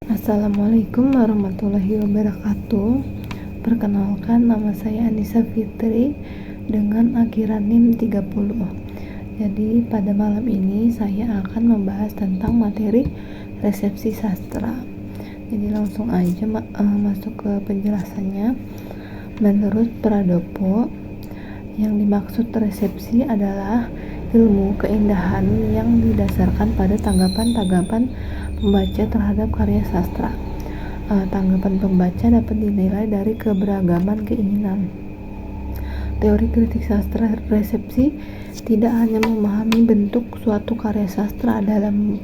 Assalamualaikum warahmatullahi wabarakatuh. Perkenalkan, nama saya Anissa Fitri dengan akhiran NIM 30. Jadi pada malam ini saya akan membahas tentang materi resepsi sastra. Jadi langsung aja masuk ke penjelasannya. Menurut Pradopo, yang dimaksud resepsi adalah ilmu keindahan yang didasarkan pada tanggapan-tanggapan pembaca terhadap karya sastra. Tanggapan pembaca dapat dinilai dari keberagaman keinginan. Teori kritik sastra resepsi tidak hanya memahami bentuk suatu karya sastra dalam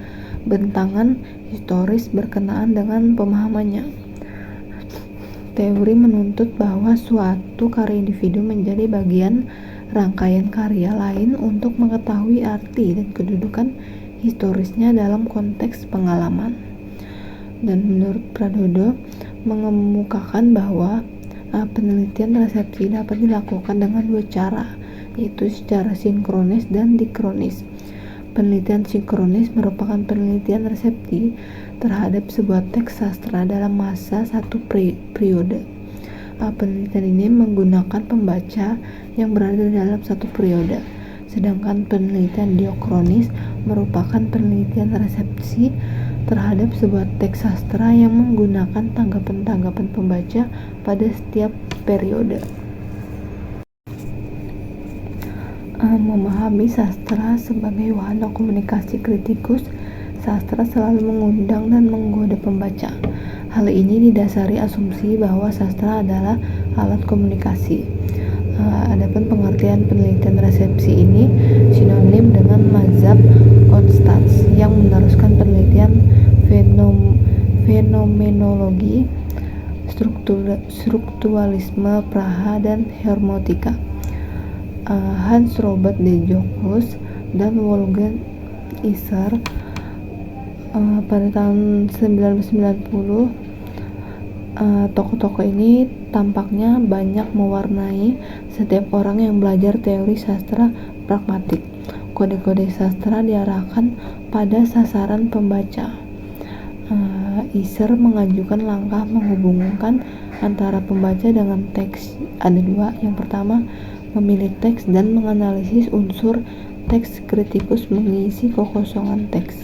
bentangan historis berkenaan dengan pemahamannya. Teori menuntut bahwa suatu karya individu menjadi bagian rangkaian karya lain untuk mengetahui arti dan kedudukan historisnya dalam konteks pengalaman. Dan menurut Pradopo mengemukakan bahwa penelitian resepsi dapat dilakukan dengan dua cara, yaitu secara sinkronis dan dikronis. Penelitian sinkronis merupakan penelitian resepsi terhadap sebuah teks sastra dalam masa satu periode. Penelitian ini menggunakan pembaca yang berada dalam satu periode. Sedangkan penelitian diakronis merupakan penelitian resepsi terhadap sebuah teks sastra yang menggunakan tanggapan-tanggapan pembaca pada setiap periode. Memahami sastra sebagai wahana komunikasi kritikus, sastra selalu mengundang dan menggoda pembaca. Hal ini didasari asumsi bahwa sastra adalah alat komunikasi. Adapun pengertian penelitian resepsi ini sinonim dengan mazhab Konstans yang meneruskan penelitian fenomenologi, strukturalisme Praha dan hermeneutika. Hans Robert de Jockus dan Wolfgang Isar pada tahun 1990. Tokoh-tokoh ini tampaknya banyak mewarnai setiap orang yang belajar teori sastra pragmatik. Kode-kode sastra diarahkan pada sasaran pembaca. Isar mengajukan langkah menghubungkan antara pembaca dengan teks. Ada dua. Yang pertama, memilih teks dan menganalisis unsur teks. Kritikus mengisi kekosongan teks.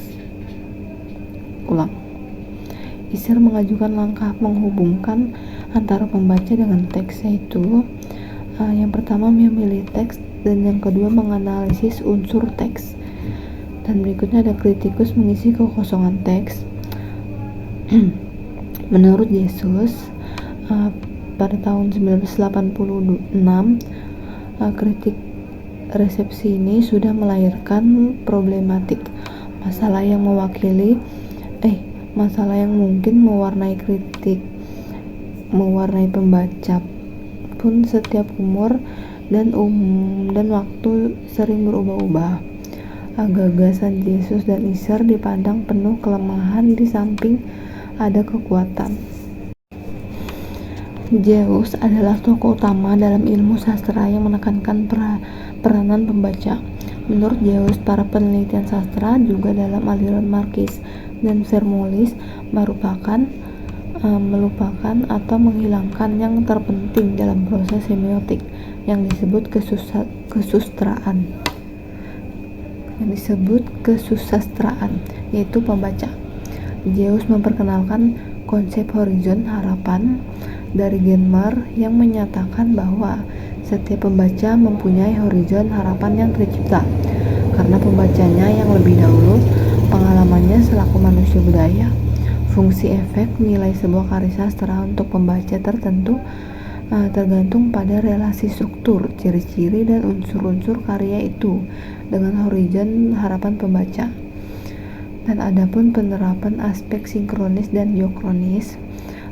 Isar mengajukan langkah menghubungkan antara pembaca dengan teks, yaitu yang pertama memilih teks dan yang kedua menganalisis unsur teks. Dan berikutnya ada kritikus mengisi kekosongan teks. Menurut Yesus, pada tahun 1986, kritik resepsi ini sudah melahirkan problematik masalah yang mungkin mewarnai pembaca pun. Setiap umur dan waktu sering berubah-ubah. Gagasan Yesus dan Isar dipandang penuh kelemahan di samping ada kekuatan. Zeus adalah tokoh utama dalam ilmu sastra yang menekankan peranan pembaca. Menurut Zeus, para penelitian sastra juga dalam aliran Marxis dan Vermolis melupakan atau menghilangkan yang terpenting dalam proses semiotik yang disebut kesusastraan, yaitu pembaca. Zeus memperkenalkan konsep horizon harapan dari Genmer yang menyatakan bahwa setiap pembaca mempunyai horizon harapan yang tercipta karena pembacanya yang lebih dahulu pengalamannya selaku manusia budaya. Fungsi efek nilai sebuah karya sastra untuk pembaca tertentu tergantung pada relasi struktur, ciri-ciri, dan unsur-unsur karya itu dengan horizon harapan pembaca. Dan adapun penerapan aspek sinkronis dan diakronis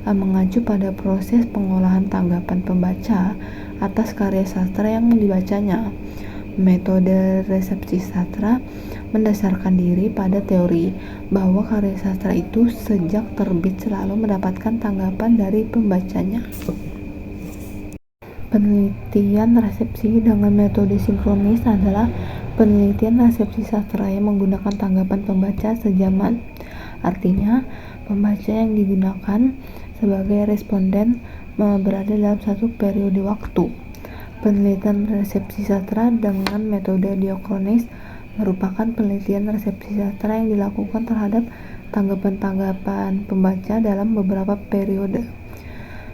mengacu pada proses pengolahan tanggapan pembaca atas karya sastra yang dibacanya. Metode resepsi sastra mendasarkan diri pada teori bahwa karya sastra itu sejak terbit selalu mendapatkan tanggapan dari pembacanya. Penelitian resepsi dengan metode sinkronis adalah penelitian resepsi sastra yang menggunakan tanggapan pembaca sejaman. Artinya, pembaca yang digunakan sebagai responden berada dalam satu periode waktu. Penelitian resepsi sastra dengan metode diakronis merupakan penelitian resepsi sastra yang dilakukan terhadap tanggapan-tanggapan pembaca dalam beberapa periode.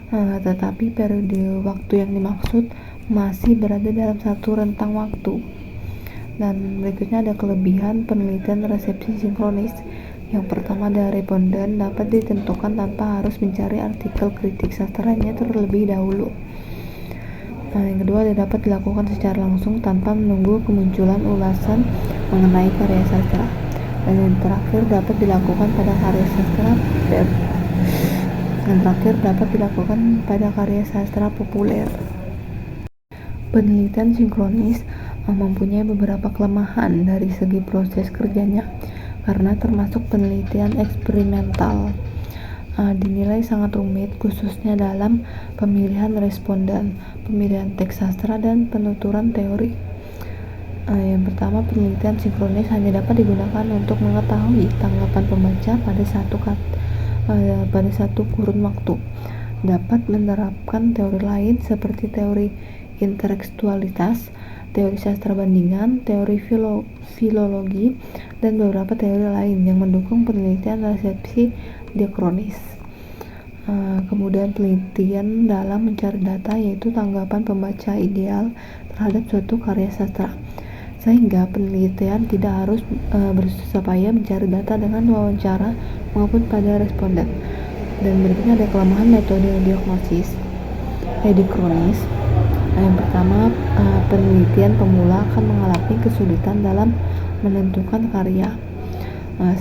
Tetapi periode waktu yang dimaksud masih berada dalam satu rentang waktu. Dan berikutnya ada kelebihan penelitian resepsi sinkronis. Yang pertama, dari responden dapat ditentukan tanpa harus mencari artikel kritik sastranya terlebih dahulu. Yang kedua, dapat dilakukan secara langsung tanpa menunggu kemunculan ulasan mengenai karya sastra. Dan yang terakhir, dapat dilakukan pada karya sastra populer. Penelitian sinkronis mempunyai beberapa kelemahan dari segi proses kerjanya, karena termasuk penelitian eksperimental. Dinilai sangat rumit, khususnya dalam pemilihan responden, pemilihan teks sastra, dan penuturan teori. Yang pertama, penelitian sinkronis hanya dapat digunakan untuk mengetahui tanggapan pembaca pada satu kurun waktu. Dapat menerapkan teori lain seperti teori intertekstualitas, teori sastra bandingan, teori filologi, dan beberapa teori lain yang mendukung penelitian resepsi diakronis. Kemudian penelitian dalam mencari data, yaitu tanggapan pembaca ideal terhadap suatu karya sastra, sehingga penelitian tidak harus bersusah payah mencari data dengan wawancara maupun pada responden. Dan berikutnya ada kelemahan metode diakronis. Yang pertama, penelitian pemula akan mengalami kesulitan dalam menentukan karya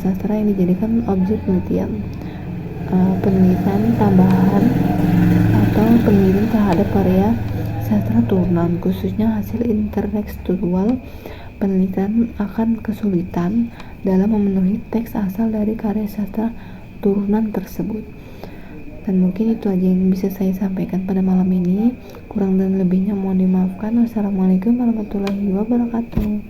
sastra yang dijadikan objek penelitian. Penelitian tambahan atau penelitian terhadap karya sastra turunan, khususnya hasil intertekstual, penelitian akan kesulitan dalam memenuhi teks asal dari karya sastra turunan tersebut. Dan mungkin itu aja yang bisa saya sampaikan pada malam ini. Kurang dan lebihnya mohon dimaafkan. Wassalamualaikum warahmatullahi wabarakatuh.